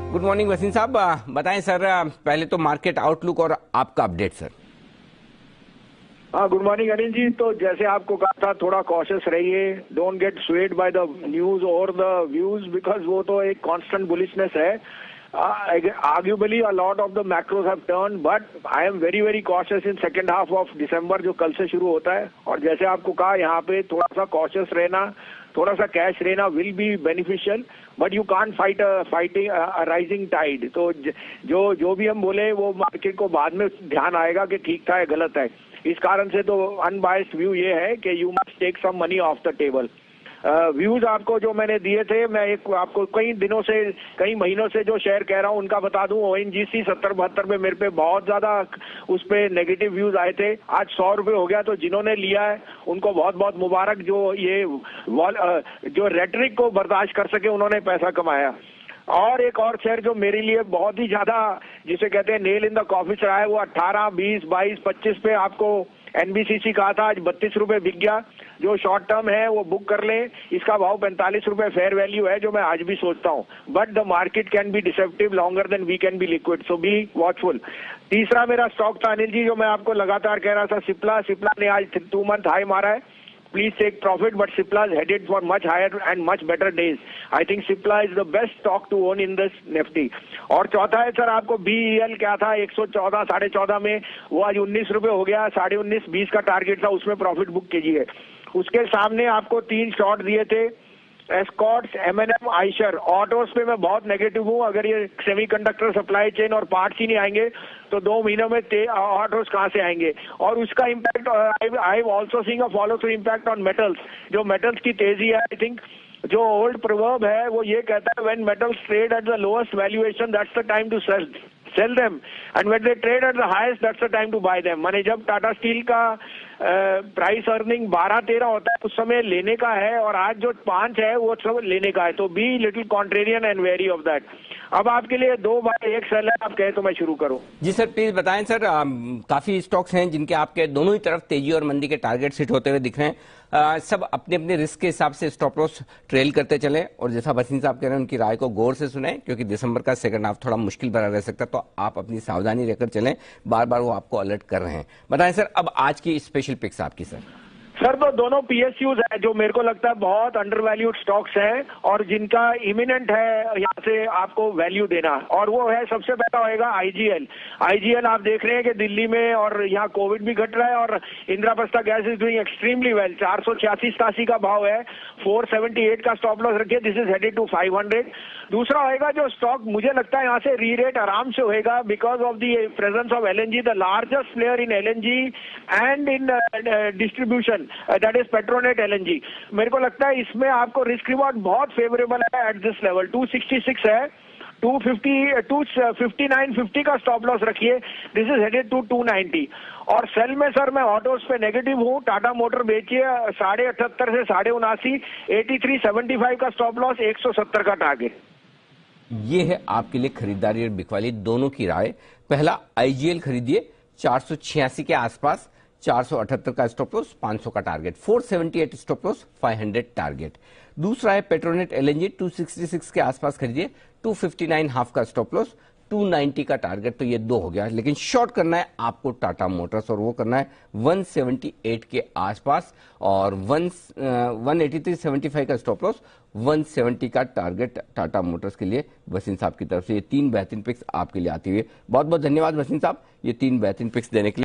Good morning Wasim साहब, बताएं sir, पहले तो मार्केट आउटलुक और आपका अपडेट सर। हाँ, गुड मॉर्निंग अनिल जी। तो जैसे आपको कहा था, थोड़ा कॉशियस रहिए, don't get swayed by the news और द व्यूज, बिकॉज वो तो एक कांस्टेंट बुलिशनेस है। Arguably a lot of the macros have turn, but I am very very cautious in second half of December, जो कल से शुरू होता है। और जैसे आपको कहा, यहाँ पे थोड़ा सा कॉशियस रहना, थोड़ा सा कैश रहना will be beneficial, but you can't fighting rising tide. तो जो भी हम बोले वो मार्केट को बाद में ध्यान आएगा कि ठीक था या गलत है। इस कारण से तो अनबायस्ड व्यू ये है कि you must take some money off the table. Views आपको जो मैंने दिए थे, मैं एक आपको कई महीनों से जो शेयर कह रहा हूं उनका बता दूं। ONGC 70-72 में मेरे पे बहुत ज्यादा उस पे नेगेटिव व्यूज आए थे। आज 100 रुपए हो गया, तो जिन्होंने लिया है उनको बहुत बहुत मुबारक। जो रेटरिक को बर्दाश्त कर सके उन्होंने पैसा कमाया। और एक और शेयर जो मेरे लिए बहुत ही ज्यादा, जिसे कहते हैं नेल इन द कॉफिन रहा है, वो 18, 20, 22, 25 पे आपको NBCC कहा था, आज 32 रुपए बिक गया। जो शॉर्ट टर्म है वो बुक कर ले। इसका भाव 45 रुपए फेयर वैल्यू है, जो मैं आज भी सोचता हूँ। But the market can be deceptive longer than we can be liquid, so be watchful. तीसरा मेरा स्टॉक था अनिल जी, जो मैं आपको लगातार कह रहा था, सिप्ला ने आज 2 मंथ हाई मारा है। Please take profit, but Cipla is headed for much higher and much better days. I think Cipla is the best stock to own in this Nifty. और चौथा है सर, आपको BEL क्या था, 114, 14.5 में, वो आज 19 रुपए हो गया। 19.5, 20 का टारगेट था, उसमें प्रॉफिट बुक कीजिए। उसके सामने आपको 3 शॉट दिए थे, एस्कॉर्ट्स, M&M, आइशर। ऑटोस पे मैं बहुत नेगेटिव हूँ। अगर ये सेमीकंडक्टर सप्लाई चेन और पार्ट्स ही नहीं आएंगे तो 2 महीनों में ऑटोस कहाँ से आएंगे। और उसका impact, I also seeing a follow through impact on metals. जो मेटल्स की तेजी है, आई थिंक जो ओल्ड प्रोवर्ब है वो ये कहता है, when metals trade at the lowest valuation, that's the time to sell them, and when they trade at the highest, that's the time to buy them. माने जब टाटा स्टील का price earning 12-13 होता है उस समय लेने का है, और आज जो 5 है वो सब लेने का है। तो be little contrarian and very of that. अब आपके लिए 2 बाय 1 सेल है, आप कहे तो मैं शुरू करूं। जी सर, प्लीज बताएं सर। काफी स्टॉक्स हैं जिनके आपके दोनों ही तरफ तेजी और मंदी के टारगेट हिट होते हुए दिख रहे हैं। सब अपने अपने रिस्क के हिसाब से स्टॉप लॉस ट्रेल करते चले, और जैसा वसीम साहब कह रहे हैं उनकी राय को गौर से सुने, क्योंकि दिसंबर का सेकंड हाफ थोड़ा मुश्किल भरा रह सकता है। तो आप अपनी सावधानी रहकर चलें, बार बार वो आपको अलर्ट कर रहे हैं। बताएं सर, अब आज की स्पेशल पिक्स आपकी सर। सर, तो दोनों PSUs है जो मेरे को लगता है बहुत अंडरवैल्यूड स्टॉक्स हैं, और जिनका इमिनेंट है यहाँ से आपको वैल्यू देना। और वो है, सबसे पहला होएगा IGL। आप देख रहे हैं कि दिल्ली में और यहाँ कोविड भी घट रहा है, और Indraprastha gas is doing extremely well. 486-87 का भाव है, 478 का स्टॉप लॉस रखिए। This is headed to 500। दूसरा होएगा जो स्टॉक, मुझे लगता है यहाँ से री रेट आराम से होएगा, because of the presence of LNG, the largest player in LNG and in distribution, that is Petronet LNG। मेरे को लगता है इसमें आपको रिस्क रिवॉर्ड बहुत फेवरेबल है एट दिस लेवल। 266 है, 259.50 का स्टॉप लॉस रखिए। This is headed to 290। और सेल में सर मैं ऑटोस पे नेगेटिव हूँ। टाटा मोटर बेचिए 78.5 से 79, 83.75 का स्टॉप लॉस, 170 का टारगेट। ये है आपके लिए खरीदारी और बिकवाली दोनों की राय। पहला, IGL खरीदिए 486 के आसपास, 478 का स्टॉप लॉस, 500 का टारगेट, 478 स्टॉप लॉस, 500 टारगेट। दूसरा है पेट्रोनेट LNG, 266 के आसपास खरीदिए, 259 हाफ का स्टॉप लॉस, 290 का टारगेट। तो ये 2 हो गया। लेकिन शॉर्ट करना है आपको टाटा मोटर्स, और वो करना है 178 के आसपास, और 183.75 का स्टॉप लॉस, 170 का टारगेट टाटा मोटर्स के लिए वसीम साहब की तरफ से। ये 3 बेहतरीन पिक्स आपके लिए आती हुई। बहुत बहुत धन्यवाद वसीम साहब, ये 3 बेहतरीन पिक्स देने के लिए।